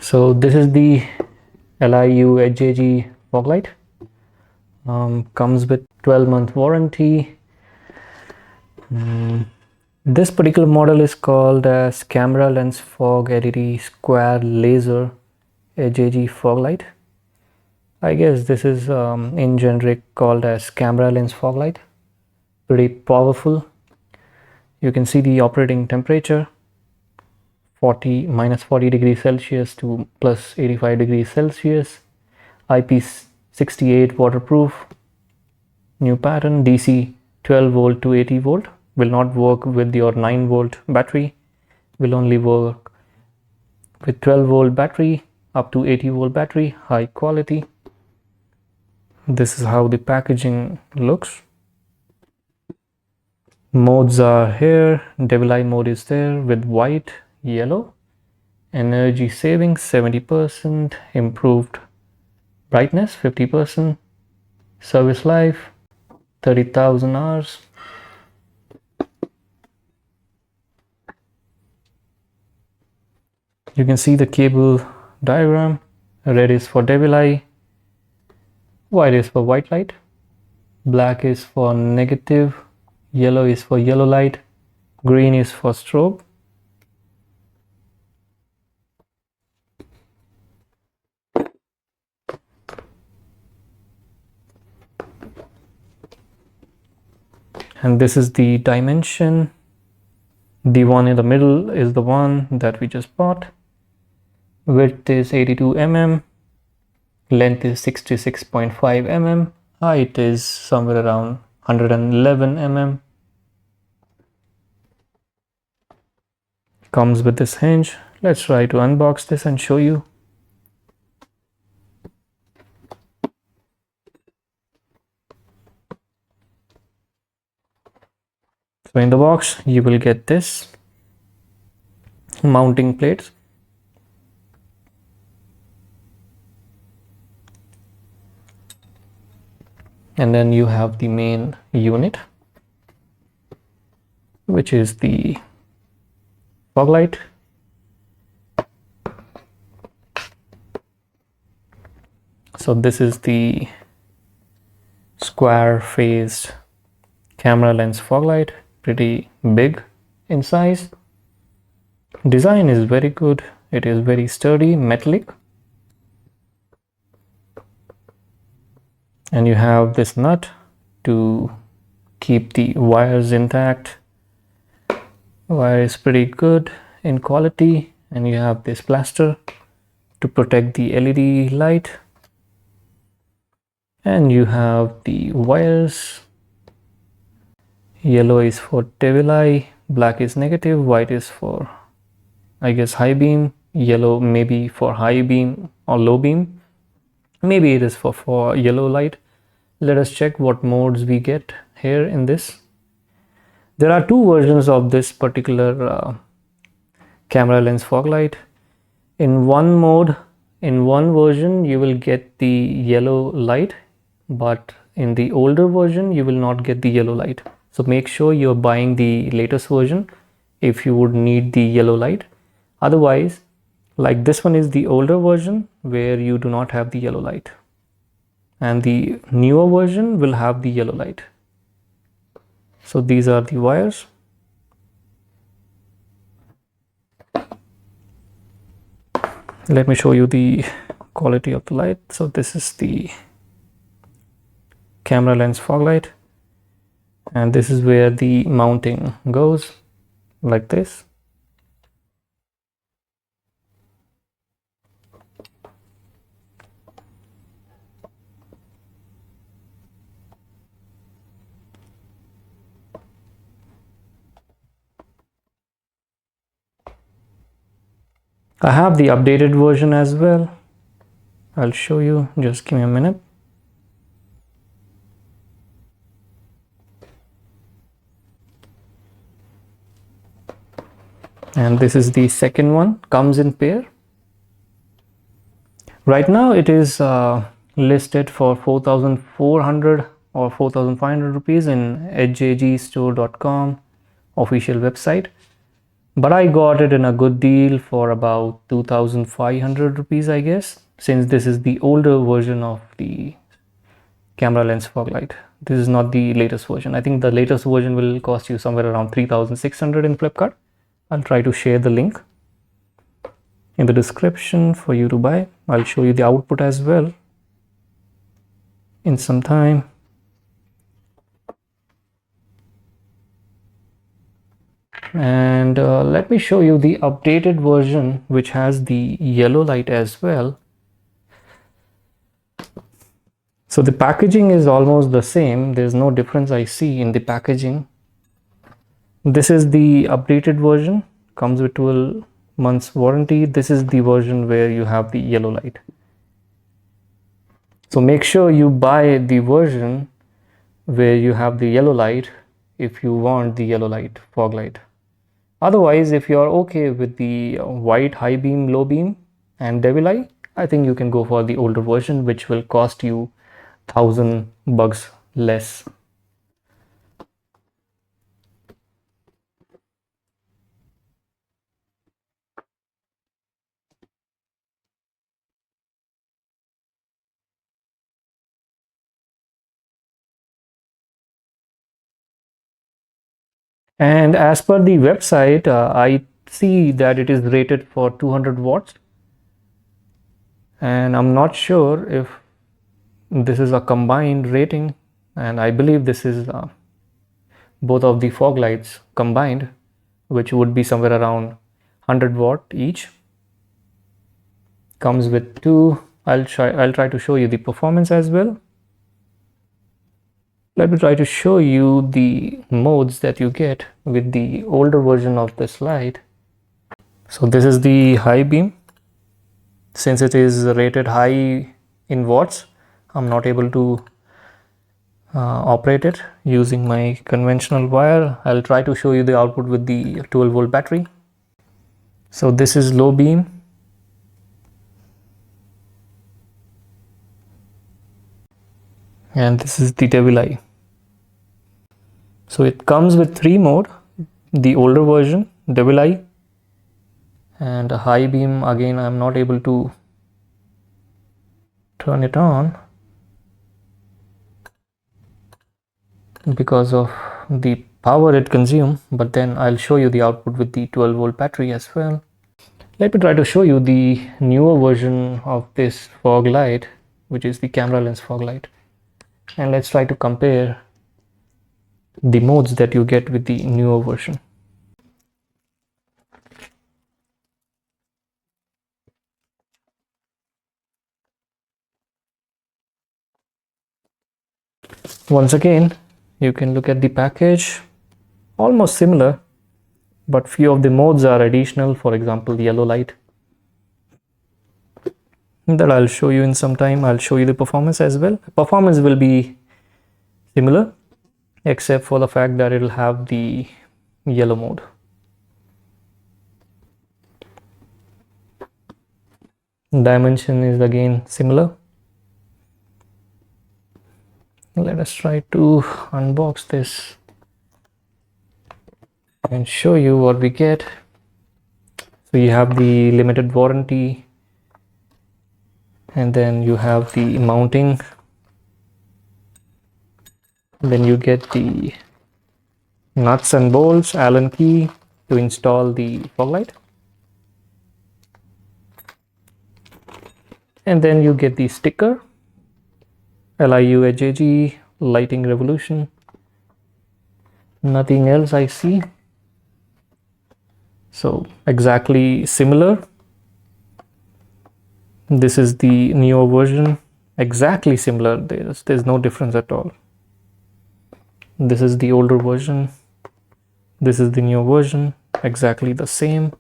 So this is the LIU HJG fog light. Comes with 12-month warranty. This particular model is called as camera lens fog LED square laser HJG fog light. I guess this is in generic called as camera lens fog light. Pretty powerful. You can see the operating temperature, minus 40 degrees Celsius to plus 85 degrees Celsius. IP68 waterproof. New pattern. DC 12 volt to 80 volt. Will not work with your 9 volt battery. Will only work with 12 volt battery up to 80 volt battery. High quality. This is how the packaging looks. Modes are here. Devil eye mode is there with white, yellow. Energy savings 70%. Improved brightness 50%. Service life 30,000 hours. You can see the cable diagram. Red is for devil eye, white is for white light, black is for negative, yellow is for yellow light, green is for strobe. And this is the dimension. The one in the middle is the one that we just bought. Width is 82 mm, length is 66.5 mm, height is somewhere around 111 mm. Comes with this hinge. Let's try to unbox this and show you. So in the box you will get this mounting plates. And then you have the main unit, which is the fog light. So this is the square faced camera lens fog light, pretty big in size. Design is very good. It is very sturdy, metallic. And you have this nut to keep the wires intact. Wire is pretty good in quality, and you have this plaster to protect the LED light. And you have the wires. Yellow is for devil eye, black is negative, white is for, I guess, high beam, yellow maybe for high beam or low beam. Maybe it is for yellow light. Let us check what modes we get here in this. There are two versions of this particular camera lens fog light. In one mode, in one version, you will get the yellow light, but in the older version, you will not get the yellow light. So make sure you're buying the latest version if you would need the yellow light. Otherwise, like this one is the older version where you do not have the yellow light. And the newer version will have the yellow light. So these are the wires. Let me show you the quality of the light. So this is the camera lens fog light, and this is where the mounting goes, like this. I have the updated version as well. I'll show you, just give me a minute. And this is the second one, comes in pair. Right now it is listed for 4,400 or 4,500 rupees in HJG Store.com official website. but I got it in a good deal for about 2,500 rupees, I guess, since this is the older version of the camera lens fog light. This is not the latest version. I think the latest version will cost you somewhere around 3,600 in Flipkart. I'll try to share the link in the description for you to buy. I'll show you the output as well in some time. And let me show you the updated version, which has the yellow light as well. So the packaging is almost the same. There's no difference I see in the packaging. This is the updated version, comes with 12 months warranty. This is the version where you have the yellow light. So make sure you buy the version where you have the yellow light if you want the yellow light fog light. Otherwise, if you are okay with the white high beam, low beam and devil eye, I think you can go for the older version, which will cost you $1,000 less. And as per the website, I see that it is rated for 200 watts. And I'm not sure if this is a combined rating. And I believe this is both of the fog lights combined, which would be somewhere around 100 watt each. Comes with two. I'll try to show you the performance as well. Let me try to show you the modes that you get with the older version of this light. So this is the high beam. Since it is rated high in watts, I'm not able to operate it using my conventional wire. I'll try to show you the output with the 12-volt battery. So this is low beam. And this is the devil eye. So it comes with 3 mode, the older version, devil eye, and a high beam. Again, I'm not able to turn it on because of the power it consumes, but then I'll show you the output with the 12-volt battery as well. Let me try to show you the newer version of this fog light, which is the camera lens fog light. And let's try to compare the modes that you get with the newer version. Once again, you can look at the package, almost similar, but few of the modes are additional. For example, the yellow light that I'll show you in some time. I'll show you the performance as well. Performance will be similar, except for the fact that it'll have the yellow mode. Dimension is again similar. Let us try to unbox this and show you what we get. So you have the limited warranty, and then you have the mounting, then you get the nuts and bolts, Allen key to install the fog light, and then you get the sticker, LIU HJG lighting revolution. Nothing else I see. So exactly similar. This is the newer version, exactly similar. There's no difference at all. This is the older version, this is the new version, exactly the same.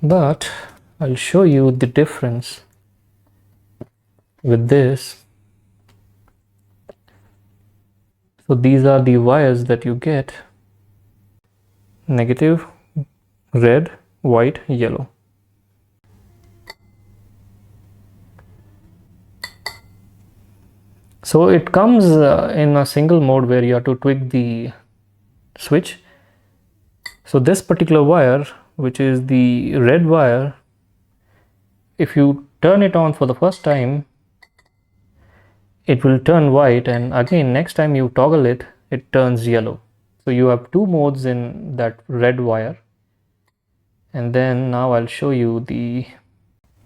But I'll show you the difference with this. So these are the wires that you get: negative, red, white, yellow. So it comes in a single mode where you have to tweak the switch. So this particular wire, which is the red wire, if you turn it on for the first time, it will turn white, and again next time you toggle it, it turns yellow. So you have two modes in that red wire. And then now I'll show you the,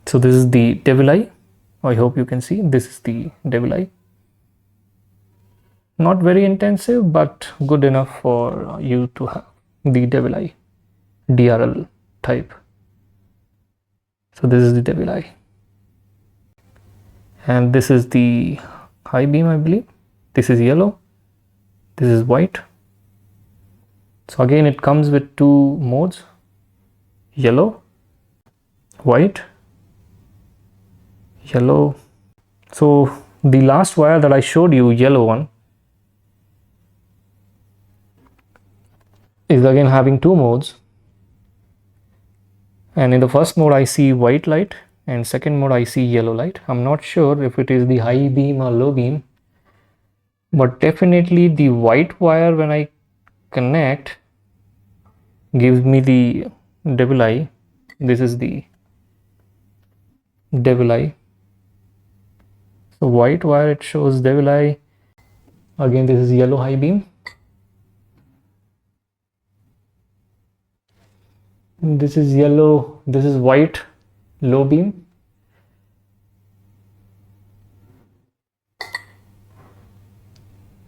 so this is the devil eye. I hope you can see, this is the devil eye. Not very intensive, but good enough for you to have the devil eye DRL type. So this is the devil eye, and this is the high beam, I believe. This is yellow, this is white. So again it comes with two modes, yellow, white, yellow. So the last wire that I showed you, yellow one, is again having two modes, and in the first mode I see white light, and second mode I see yellow light. I'm not sure if it is the high beam or low beam, but definitely the white wire when I connect gives me the devil eye. This is the devil eye. So white wire, it shows devil eye. Again this is yellow high beam. This is yellow, this is white low beam.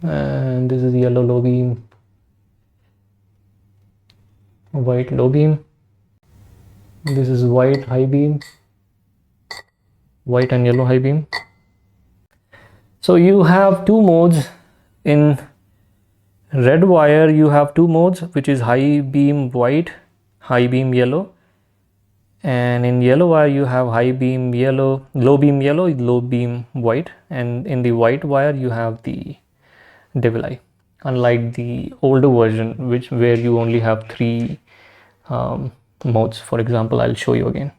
And this is yellow low beam, white low beam. This is white high beam, white and yellow high beam. So you have two modes. In red wire you have two modes, which is high beam white, high beam yellow, and in yellow wire you have high beam yellow, low beam white, and in the white wire you have the devil eye, unlike the older version where you only have three modes. For example, I'll show you again.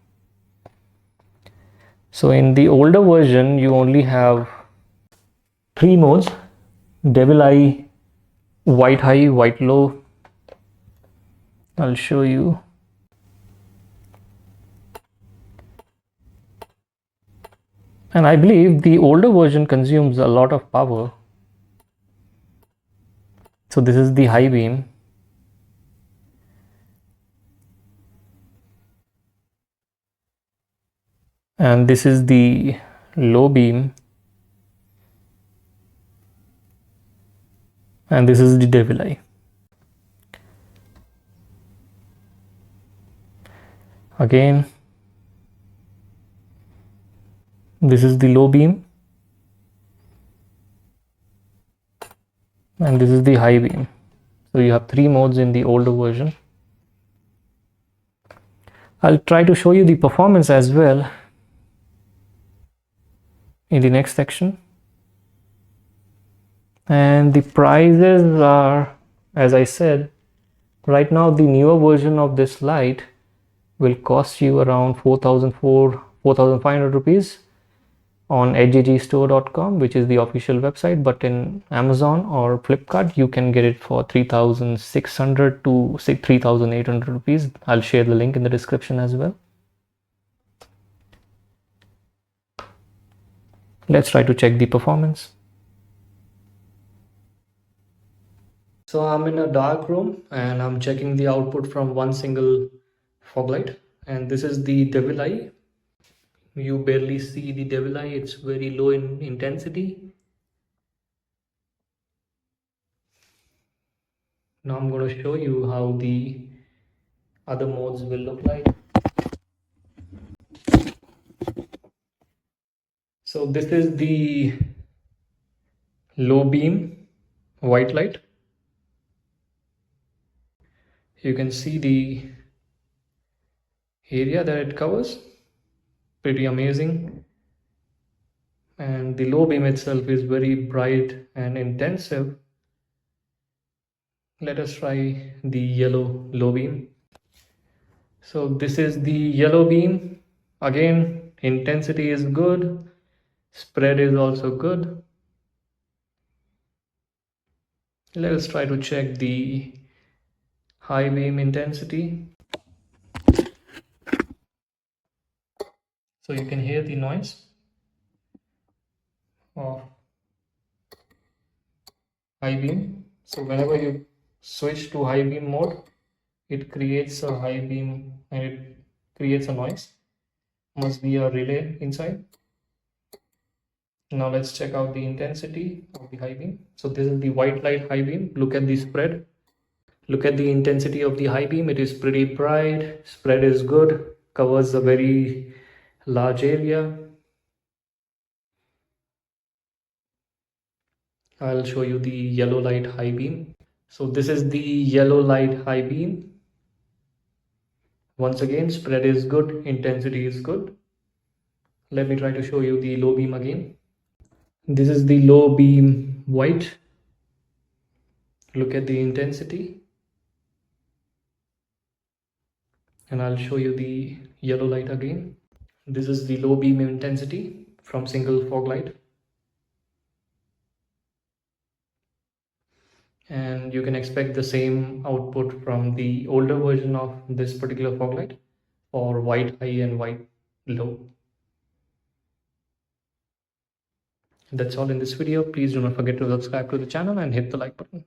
So in the older version you only have three modes: devil eye, white high, white low. I'll show you. And I believe the older version consumes a lot of power. So this is the high beam, and this is the low beam, and this is the devil eye. Again, this is the low beam, and this is the high beam. So you have three modes in the older version. I'll try to show you the performance as well in the next section. And the prices are, as I said, right now the newer version of this light will cost you around 4,500 rupees on HJGstore.com, which is the official website, but in Amazon or Flipkart you can get it for 3,600 to 3,800 rupees. I'll share the link in the description as well. Let's try to check the performance. So I'm in a dark room and I'm checking the output from one single fog light, and this is the devil eye. You barely see the devil eye, it's very low in intensity. Now I'm going to show you how the other modes will look like. So this is the low beam white light. You can see the area that it covers, pretty amazing. And the low beam itself is very bright and intensive. Let us try the yellow low beam. So this is the yellow beam. Again, intensity is good, spread is also good. Let us try to check the high beam intensity. So you can hear the noise of high beam. So whenever you switch to high beam mode, it creates a high beam and it creates a noise. Must be a relay inside. Now let's check out the intensity of the high beam. So this is the white light high beam. Look at the spread. Look at the intensity of the high beam. It is pretty bright. Spread is good. Covers a very large area. I'll show you the yellow light high beam. So this is the yellow light high beam. Once again, spread is good. Intensity is good. Let me try to show you the low beam again. This is the low beam white. Look at the intensity. And I'll show you the yellow light again. This is the low beam intensity from single fog light. And you can expect the same output from the older version of this particular fog light for white high and white low. That's all in this video. Please do not forget to subscribe to the channel and hit the like button.